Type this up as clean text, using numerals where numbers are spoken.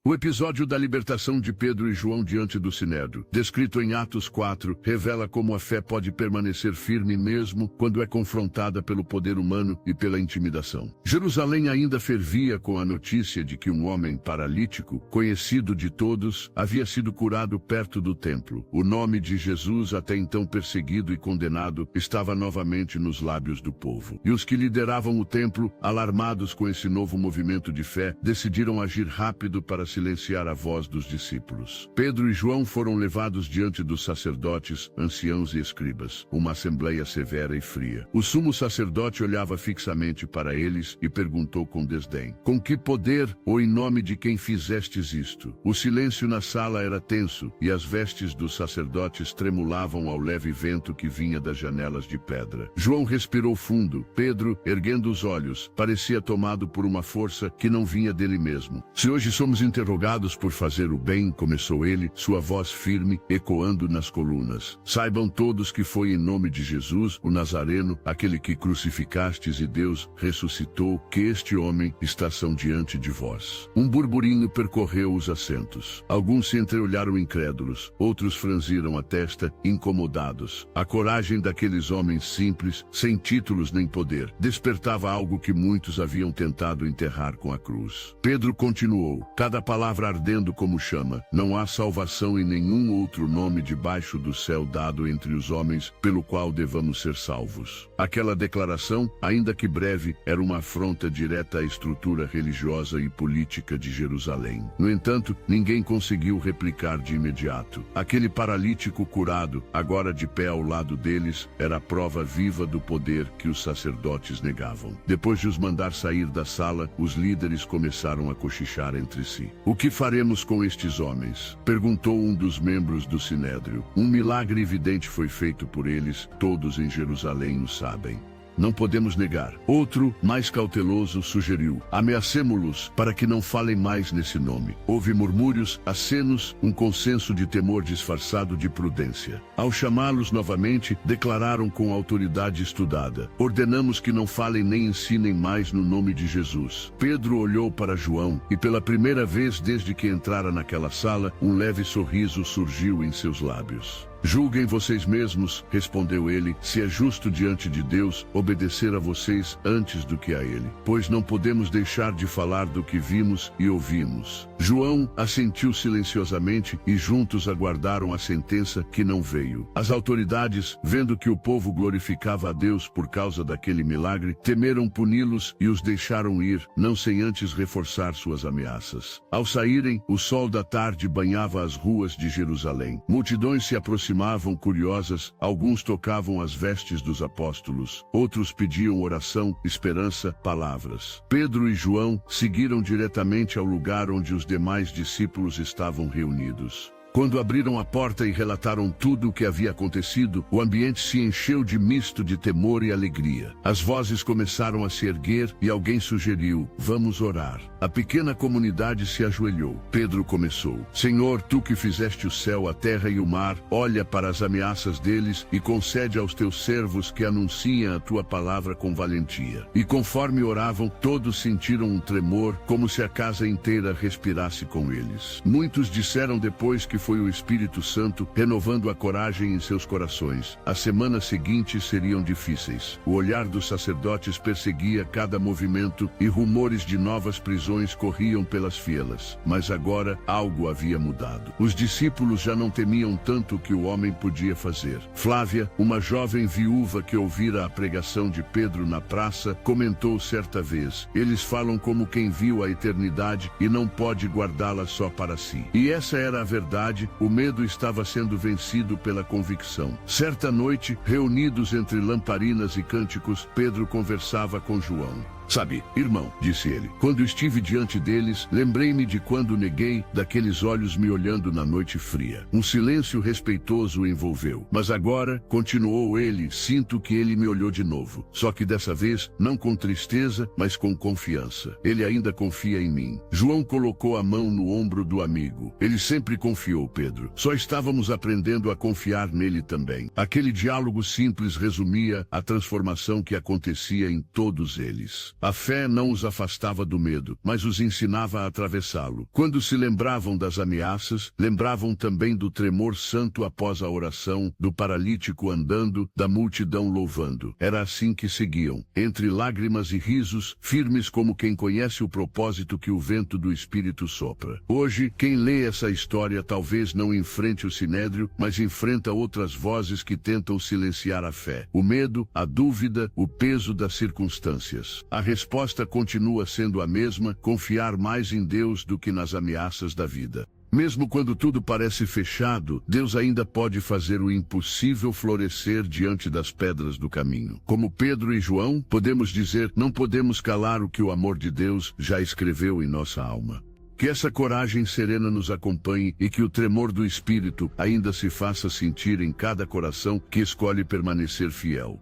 O episódio da libertação de Pedro e João diante do Sinédrio, descrito em Atos 4, revela como a fé pode permanecer firme mesmo quando é confrontada pelo poder humano e pela intimidação. Jerusalém ainda fervia com a notícia de que um homem paralítico, conhecido de todos, havia sido curado perto do templo. O nome de Jesus, até então perseguido e condenado, estava novamente nos lábios do povo. E os que lideravam o templo, alarmados com esse novo movimento de fé, decidiram agir rápido para silenciar a voz dos discípulos. Pedro e João foram levados diante dos sacerdotes, anciãos e escribas, uma assembleia severa e fria. O sumo sacerdote olhava fixamente para eles e perguntou com desdém: com que poder ou em nome de quem fizestes isto? O silêncio na sala era tenso e as vestes dos sacerdotes tremulavam ao leve vento que vinha das janelas de pedra. João respirou fundo. Pedro, erguendo os olhos, parecia tomado por uma força que não vinha dele mesmo. Se hoje somos interrogados por fazer o bem, começou ele, sua voz firme, ecoando nas colunas. Saibam todos que foi em nome de Jesus, o Nazareno, aquele que crucificastes e Deus ressuscitou, que este homem está diante de vós. Um burburinho percorreu os assentos. Alguns se entreolharam incrédulos, outros franziram a testa, incomodados. A coragem daqueles homens simples, sem títulos nem poder, despertava algo que muitos haviam tentado enterrar com a cruz. Pedro continuou, cada palavra ardendo como chama: não há salvação em nenhum outro nome debaixo do céu dado entre os homens, pelo qual devamos ser salvos. Aquela declaração, ainda que breve, era uma afronta direta à estrutura religiosa e política de Jerusalém. No entanto, ninguém conseguiu replicar de imediato. Aquele paralítico curado, agora de pé ao lado deles, era a prova viva do poder que os sacerdotes negavam. Depois de os mandar sair da sala, os líderes começaram a cochichar entre si. O que faremos com estes homens? Perguntou um dos membros do Sinédrio. Um milagre evidente foi feito por eles, todos em Jerusalém o sabem. Não podemos negar. Outro, mais cauteloso, sugeriu: ameacemo-los para que não falem mais nesse nome. Houve murmúrios, acenos, um consenso de temor disfarçado de prudência. Ao chamá-los novamente, declararam com autoridade estudada: ordenamos que não falem nem ensinem mais no nome de Jesus. Pedro olhou para João, e pela primeira vez desde que entrara naquela sala, um leve sorriso surgiu em seus lábios. Julguem vocês mesmos, respondeu ele, se é justo diante de Deus obedecer a vocês antes do que a ele. Pois não podemos deixar de falar do que vimos e ouvimos. João assentiu silenciosamente e juntos aguardaram a sentença que não veio. As autoridades, vendo que o povo glorificava a Deus por causa daquele milagre, temeram puni-los e os deixaram ir, não sem antes reforçar suas ameaças. Ao saírem, o sol da tarde banhava as ruas de Jerusalém. Multidões se aproximavam curiosas, alguns tocavam as vestes dos apóstolos, outros pediam oração, esperança, palavras. Pedro e João seguiram diretamente ao lugar onde os demais discípulos estavam reunidos. Quando abriram a porta e relataram tudo o que havia acontecido, o ambiente se encheu de misto de temor e alegria. As vozes começaram a se erguer e alguém sugeriu: vamos orar. A pequena comunidade se ajoelhou. Pedro começou: Senhor, tu que fizeste o céu, a terra e o mar, olha para as ameaças deles e concede aos teus servos que anunciem a tua palavra com valentia. E conforme oravam, todos sentiram um tremor, como se a casa inteira respirasse com eles. Muitos disseram depois que foi o Espírito Santo renovando a coragem em seus corações. As semanas seguintes seriam difíceis. O olhar dos sacerdotes perseguia cada movimento e rumores de novas prisões corriam pelas filas. Mas agora algo havia mudado. Os discípulos já não temiam tanto o que o homem podia fazer. Flávia, uma jovem viúva que ouvira a pregação de Pedro na praça, comentou certa vez: eles falam como quem viu a eternidade e não pode guardá-la só para si. E essa era a verdade. O medo estava sendo vencido pela convicção. Certa noite, reunidos entre lamparinas e cânticos, Pedro conversava com João. Sabe, irmão, disse ele, quando estive diante deles, lembrei-me de quando neguei, daqueles olhos me olhando na noite fria. Um silêncio respeitoso o envolveu. Mas agora, continuou ele, sinto que ele me olhou de novo. Só que dessa vez, não com tristeza, mas com confiança. Ele ainda confia em mim. João colocou a mão no ombro do amigo. Ele sempre confiou, Pedro. Só estávamos aprendendo a confiar nele também. Aquele diálogo simples resumia a transformação que acontecia em todos eles. A fé não os afastava do medo, mas os ensinava a atravessá-lo. Quando se lembravam das ameaças, lembravam também do tremor santo após a oração, do paralítico andando, da multidão louvando. Era assim que seguiam, entre lágrimas e risos, firmes como quem conhece o propósito que o vento do Espírito sopra. Hoje, quem lê essa história talvez não enfrente o sinédrio, mas enfrenta outras vozes que tentam silenciar a fé, o medo, a dúvida, o peso das circunstâncias. A resposta continua sendo a mesma: confiar mais em Deus do que nas ameaças da vida. Mesmo quando tudo parece fechado, Deus ainda pode fazer o impossível florescer diante das pedras do caminho. Como Pedro e João, podemos dizer: não podemos calar o que o amor de Deus já escreveu em nossa alma. Que essa coragem serena nos acompanhe e que o tremor do Espírito ainda se faça sentir em cada coração que escolhe permanecer fiel.